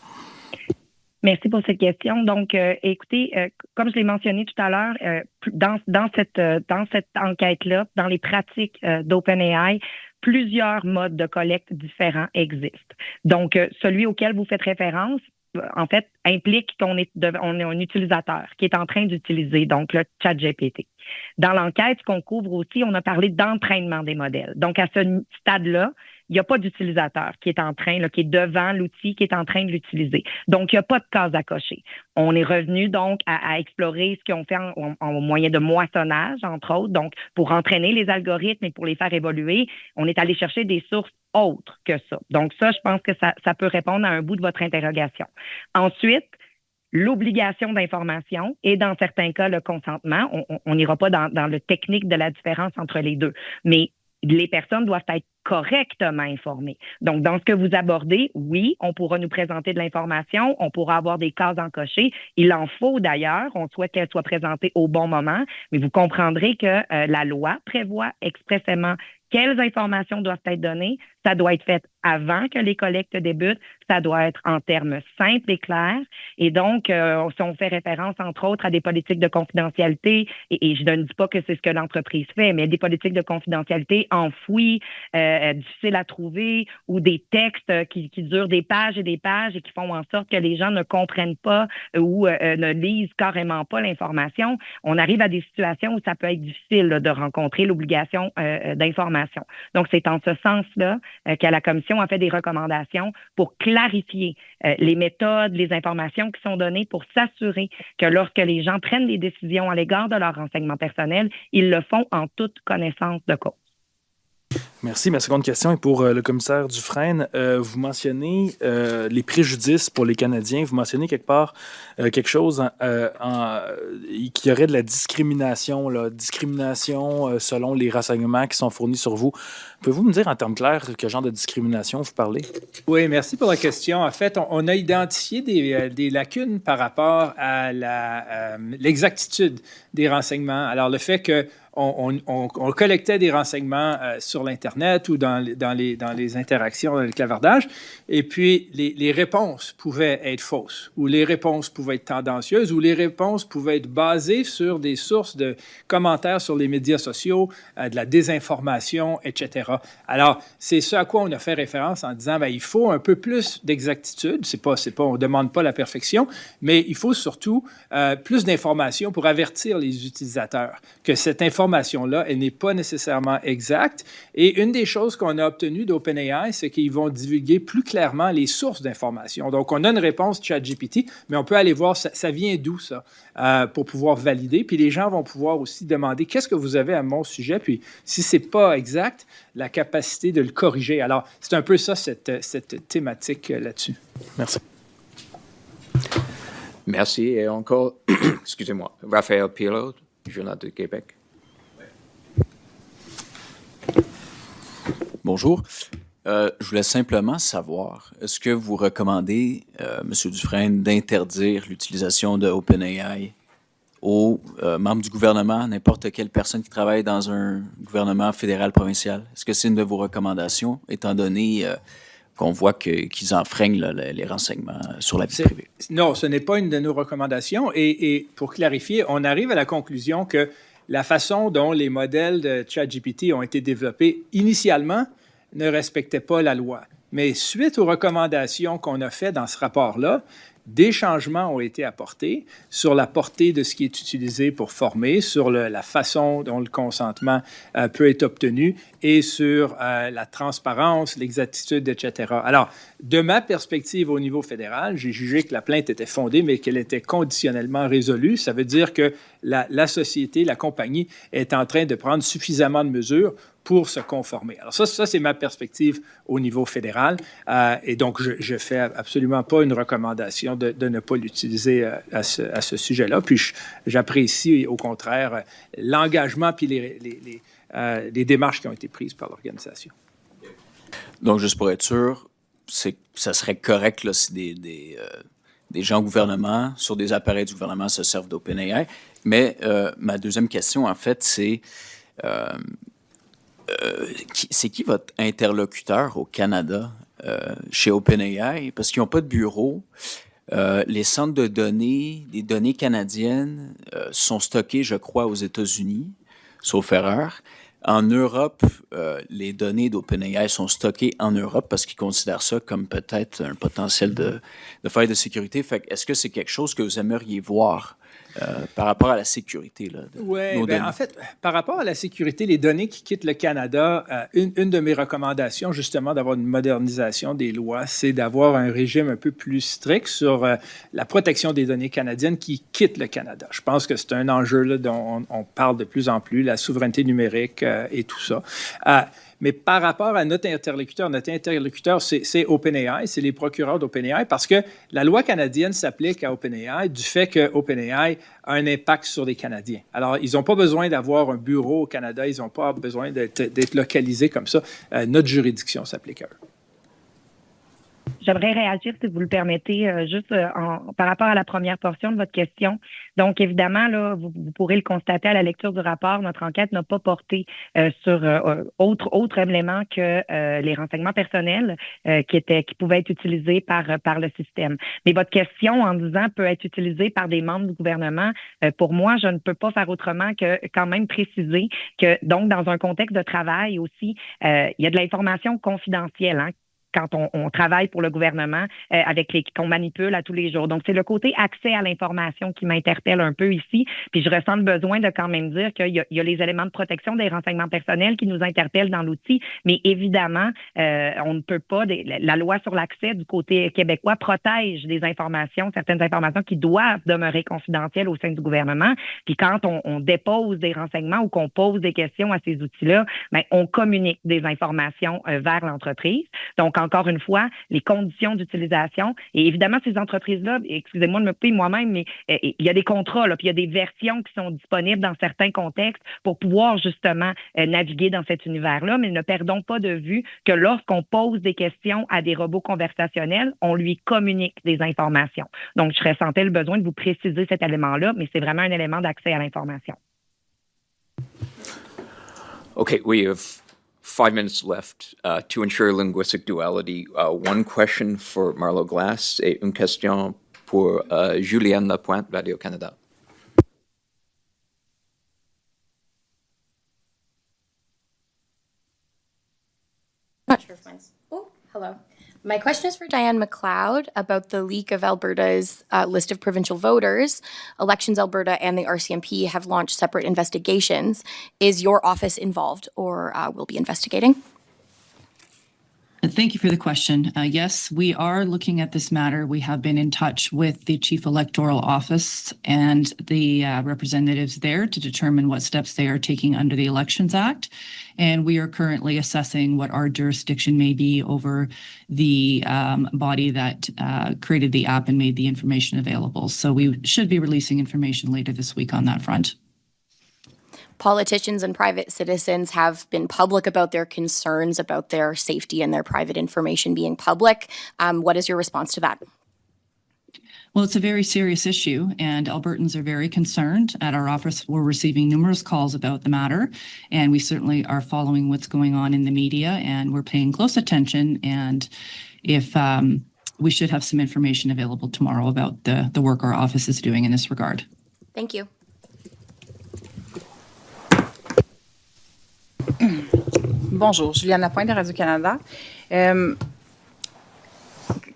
Merci pour cette question. Donc, écoutez, comme je l'ai mentionné tout à l'heure, dans cette enquête-là, dans les pratiques d'OpenAI, plusieurs modes de collecte différents existent. Donc, celui auquel vous faites référence, en fait, implique qu'on est un utilisateur qui est en train d'utiliser donc le ChatGPT. Dans l'enquête, ce qu'on couvre aussi, on a parlé d'entraînement des modèles. Donc, à ce stade-là, il n'y a pas d'utilisateur qui est en train, qui est devant l'outil, qui est en train de l'utiliser. Donc, il n'y a pas de case à cocher. On est revenu donc à explorer ce qu'ils ont fait en moyen de moissonnage, entre autres, donc pour entraîner les algorithmes et pour les faire évoluer. On est allé chercher des sources autres que ça. Donc, ça, je pense que ça peut répondre à un bout de votre interrogation. Ensuite, l'obligation d'information et dans certains cas, le consentement. On n'ira pas dans le technique de la différence entre les deux, mais les personnes doivent être correctement informées. Donc, dans ce que vous abordez, oui, on pourra nous présenter de l'information, on pourra avoir des cases encochées. Il en faut d'ailleurs, on souhaite qu'elle soit présentée au bon moment, mais vous comprendrez que la loi prévoit expressément quelles informations doivent être données. Ça doit être fait avant que les collectes débutent. Ça doit être en termes simples et clairs. Et donc, si on fait référence, entre autres, à des politiques de confidentialité, et je ne dis pas que c'est ce que l'entreprise fait, mais des politiques de confidentialité enfouies, difficiles à trouver, ou des textes qui durent des pages et des pages et qui font en sorte que les gens ne comprennent pas ou ne lisent carrément pas l'information, on arrive à des situations où ça peut être difficile de rencontrer l'obligation d'information. Donc, c'est en ce sens-là que la Commission a fait des recommandations pour clarifier les méthodes, les informations qui sont données pour s'assurer que lorsque les gens prennent des décisions à l'égard de leurs renseignements personnels, ils le font en toute connaissance de cause. Merci. Ma seconde question est pour le commissaire Dufresne. Vous mentionnez les préjudices pour les Canadiens. Vous mentionnez quelque part quelque chose qui aurait de la discrimination, selon les renseignements qui sont fournis sur vous. Pouvez-vous me dire en termes clairs quel genre de discrimination vous parlez? Oui, merci pour la question. En fait, on a identifié des lacunes par rapport à l'exactitude des renseignements. Alors, le fait que on collectait des renseignements sur l'Internet ou dans les interactions, dans le clavardage, et puis les réponses pouvaient être fausses, ou les réponses pouvaient être tendancieuses, ou les réponses pouvaient être basées sur des sources de commentaires sur les médias sociaux, de la désinformation, etc. Alors, c'est ce à quoi on a fait référence en disant, il faut un peu plus d'exactitude. On ne demande pas la perfection, mais il faut surtout plus d'informations pour avertir les utilisateurs que cette information-là, elle n'est pas nécessairement exacte. Et une des choses qu'on a obtenues d'OpenAI, c'est qu'ils vont divulguer plus clairement les sources d'informations. Donc, on a une réponse ChatGPT, mais on peut aller voir ça vient d'où, ça, pour pouvoir valider. Puis les gens vont pouvoir aussi demander qu'est-ce que vous avez à mon sujet, puis si ce n'est pas exact, la capacité de le corriger. Alors, c'est un peu ça, cette thématique là-dessus. Merci. Merci. Et encore, excusez-moi, Raphaël Pilote, Journal de Québec. Bonjour. Je voulais simplement savoir, est-ce que vous recommandez, M. Dufresne, d'interdire l'utilisation de OpenAI aux membres du gouvernement, n'importe quelle personne qui travaille dans un gouvernement fédéral, provincial? Est-ce que c'est une de vos recommandations, étant donné qu'on voit qu'ils enfreignent les renseignements sur la vie privée? Non, ce n'est pas une de nos recommandations. Et pour clarifier, on arrive à la conclusion que la façon dont les modèles de ChatGPT ont été développés initialement ne respectait pas la loi. Mais suite aux recommandations qu'on a faites dans ce rapport-là, des changements ont été apportés sur la portée de ce qui est utilisé pour former, sur la façon dont le consentement peut être obtenu et sur la transparence, l'exactitude, etc. Alors, de ma perspective au niveau fédéral, j'ai jugé que la plainte était fondée, mais qu'elle était conditionnellement résolue. Ça veut dire que la société, la compagnie est en train de prendre suffisamment de mesures pour se conformer. Alors ça c'est ma perspective au niveau fédéral. Et donc, je ne fais absolument pas une recommandation de ne pas l'utiliser à ce sujet-là. Puis, j'apprécie au contraire l'engagement puis les démarches qui ont été prises par l'organisation. Donc, juste pour être sûr, ça serait correct là, si des gens au gouvernement, sur des appareils du gouvernement, se servent d'OpenAI. Mais ma deuxième question, en fait, c'est qui votre interlocuteur au Canada chez OpenAI? Parce qu'ils n'ont pas de bureau. Les centres de données, les données canadiennes sont stockées, je crois, aux États-Unis, sauf erreur. En Europe, les données d'OpenAI sont stockées en Europe parce qu'ils considèrent ça comme peut-être un potentiel de faille de sécurité. Fait que est-ce que c'est quelque chose que vous aimeriez voir par rapport à la sécurité? Oui, en fait, par rapport à la sécurité, les données qui quittent le Canada, une de mes recommandations, justement, d'avoir une modernisation des lois, c'est d'avoir un régime un peu plus strict sur la protection des données canadiennes qui quittent le Canada. Je pense que c'est un enjeu là, dont on parle de plus en plus, la souveraineté numérique et tout ça. Mais par rapport à notre interlocuteur, c'est OpenAI, c'est les procureurs d'OpenAI, parce que la loi canadienne s'applique à OpenAI du fait que OpenAI a un impact sur les Canadiens. Alors, ils n'ont pas besoin d'avoir un bureau au Canada, ils n'ont pas besoin d'être localisés comme ça. Notre juridiction s'applique à eux. J'aimerais réagir, si vous le permettez, juste par rapport à la première portion de votre question. Donc, évidemment, là, vous pourrez le constater à la lecture du rapport, notre enquête n'a pas porté sur autre élément que les renseignements personnels qui pouvaient être utilisés par le système. Mais votre question, en disant peut être utilisée par des membres du gouvernement, pour moi, je ne peux pas faire autrement que quand même préciser que, donc, dans un contexte de travail aussi, il y a de l'information confidentielle, hein, quand on travaille pour le gouvernement qu'on manipule à tous les jours. Donc, c'est le côté accès à l'information qui m'interpelle un peu ici. Puis, je ressens le besoin de quand même dire qu'il y a les éléments de protection des renseignements personnels qui nous interpellent dans l'outil. Mais évidemment, on ne peut pas... La loi sur l'accès du côté québécois protège des informations, certaines informations qui doivent demeurer confidentielles au sein du gouvernement. Puis, quand on dépose des renseignements ou qu'on pose des questions à ces outils-là, bien, on communique des informations vers l'entreprise. Donc, encore une fois, les conditions d'utilisation. Et évidemment, ces entreprises-là, excusez-moi de me couper moi-même, mais il y a des contrats, là, puis il y a des versions qui sont disponibles dans certains contextes pour pouvoir justement naviguer dans cet univers-là. Mais ne perdons pas de vue que lorsqu'on pose des questions à des robots conversationnels, on lui communique des informations. Donc, je ressentais le besoin de vous préciser cet élément-là, mais c'est vraiment un élément d'accès à l'information. Okay, we have 5 minutes left to ensure linguistic duality. One question for Marlo Glass et une question pour Juliane Lapointe, Radio-Canada. Not sure if mine's... Oh, hello. My question is for Diane McLeod about the leak of Alberta's list of provincial voters. Elections Alberta and the RCMP have launched separate investigations. Is your office involved or will be investigating? Thank you for the question. Yes, we are looking at this matter. We have been in touch with the Chief Electoral Office and the representatives there to determine what steps they are taking under the Elections Act. And we are currently assessing what our jurisdiction may be over the body that created the app and made the information available. So we should be releasing information later this week on that front. Politicians and private citizens have been public about their concerns about their safety and their private information being public. What is your response to that? Well, it's a very serious issue, and Albertans are very concerned. At our office, we're receiving numerous calls about the matter, and we certainly are following what's going on in the media, and we're paying close attention. And if we should have some information available tomorrow about the work our office is doing in this regard. Thank you. Bonjour, Juliane Lapointe de Radio-Canada.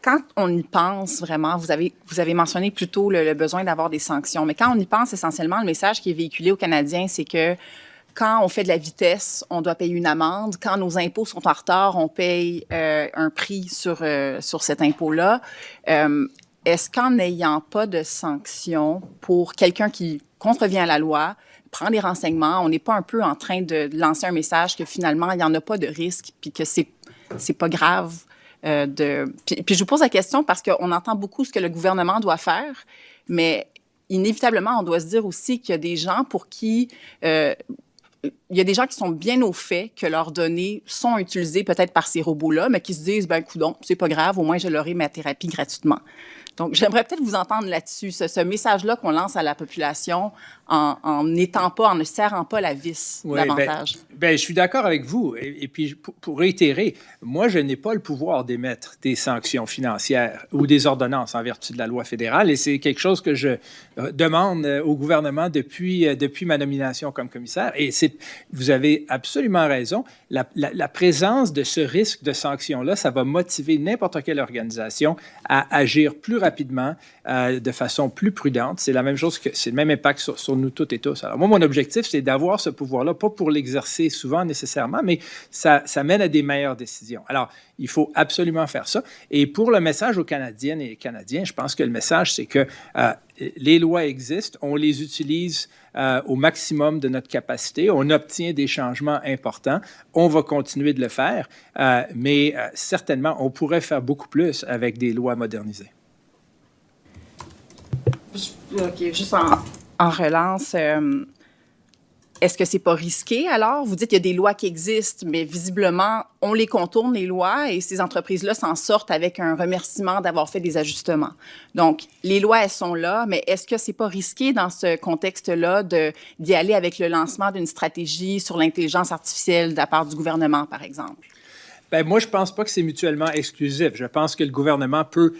quand on y pense vraiment, vous avez mentionné plutôt le besoin d'avoir des sanctions, mais quand on y pense, essentiellement, le message qui est véhiculé aux Canadiens, c'est que quand on fait de la vitesse, on doit payer une amende. Quand nos impôts sont en retard, on paye un prix sur cet impôt-là. Est-ce qu'en n'ayant pas de sanctions pour quelqu'un qui contrevient à la loi, prend des renseignements, on n'est pas un peu en train de lancer un message que finalement, il n'y en a pas de risque, puis que c'est pas grave Puis je vous pose la question parce qu'on entend beaucoup ce que le gouvernement doit faire, mais inévitablement, on doit se dire aussi qu'il y a des gens pour qui... il y a des gens qui sont bien au fait que leurs données sont utilisées peut-être par ces robots-là, mais qui se disent, ben coudonc, c'est pas grave, au moins je l'aurai ma thérapie gratuitement. Donc, j'aimerais peut-être vous entendre là-dessus, ce message-là qu'on lance à la population en ne serrant pas la vis davantage. Je suis d'accord avec vous. Et puis, pour réitérer, moi, je n'ai pas le pouvoir d'émettre des sanctions financières ou des ordonnances en vertu de la loi fédérale. Et c'est quelque chose que je demande au gouvernement depuis ma nomination comme commissaire. Et vous avez absolument raison. La présence de ce risque de sanctions-là, ça va motiver n'importe quelle organisation à agir plus rapidement, de façon plus prudente. C'est la même chose c'est le même impact sur nous toutes et tous. Alors moi, mon objectif, c'est d'avoir ce pouvoir-là, pas pour l'exercer souvent nécessairement, mais ça mène à des meilleures décisions. Alors, il faut absolument faire ça. Et pour le message aux Canadiennes et Canadiens, je pense que le message, c'est que les lois existent, on les utilise au maximum de notre capacité, on obtient des changements importants, on va continuer de le faire, mais certainement, on pourrait faire beaucoup plus avec des lois modernisées. OK, juste en relance, est-ce que c'est pas risqué alors? Vous dites qu'il y a des lois qui existent, mais visiblement, on les contourne, les lois, et ces entreprises-là s'en sortent avec un remerciement d'avoir fait des ajustements. Donc, les lois, elles sont là, mais est-ce que c'est pas risqué dans ce contexte-là d'y aller avec le lancement d'une stratégie sur l'intelligence artificielle de la part du gouvernement, par exemple? Bien, moi, je ne pense pas que c'est mutuellement exclusif. Je pense que le gouvernement peut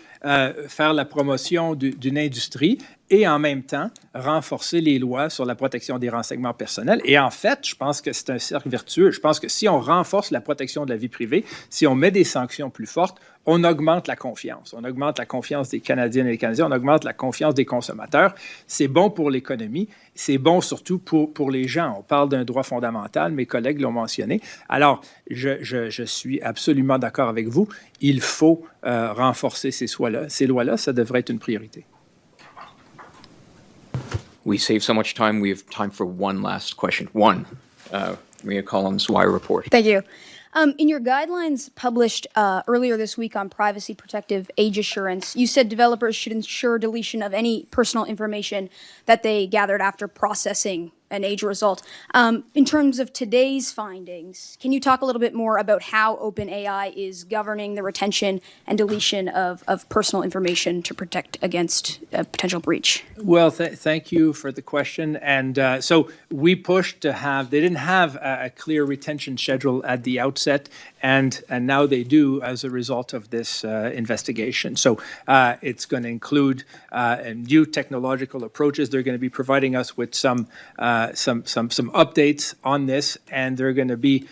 faire la promotion d'une industrie et en même temps renforcer les lois sur la protection des renseignements personnels. Et en fait, je pense que c'est un cercle vertueux. Je pense que si on renforce la protection de la vie privée, si on met des sanctions plus fortes, on augmente la confiance. On augmente la confiance des Canadiennes et des Canadiens, on augmente la confiance des consommateurs. C'est bon pour l'économie, c'est bon surtout pour les gens. On parle d'un droit fondamental, mes collègues l'ont mentionné. Alors, je suis absolument d'accord avec vous. Il faut renforcer ces lois-là. Ça devrait être une priorité. We save so much time, we have time for one last question. Maria Collins, Wire Report. Thank you. In your guidelines published earlier this week on privacy protective age assurance, you said developers should ensure deletion of any personal information that they gathered after processing an age result. In terms of today's findings, can you talk a little bit more about how OpenAI is governing the retention and deletion of personal information to protect against a potential breach? Well, thank you for the question. And so we pushed to they didn't have a clear retention schedule at the outset, and now they do as a result of this investigation. So it's going to include new technological approaches. They're going to be providing us with some updates on this, and they're going to be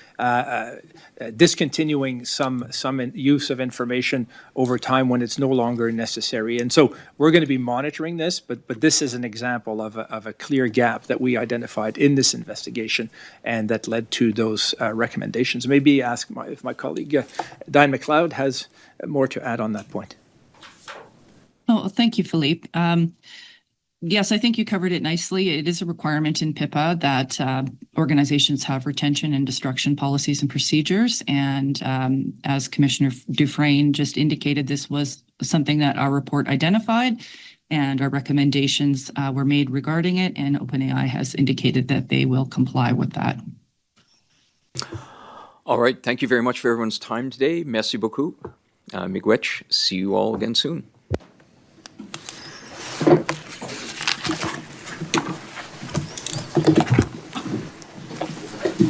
discontinuing some use of information over time when it's no longer necessary. And so we're going to be monitoring this, but this is an example of a clear gap that we identified in this investigation and that led to those recommendations. Maybe ask if my colleague Diane McLeod has more to add on that point. Oh, thank you, Philippe. Yes, I think you covered it nicely. It is a requirement in PIPA that organizations have retention and destruction policies and procedures. And as Commissioner Dufresne just indicated, this was something that our report identified, and our recommendations were made regarding it, and OpenAI has indicated that they will comply with that. All right. Thank you very much for everyone's time today. Merci beaucoup. Miigwech. See you all again soon.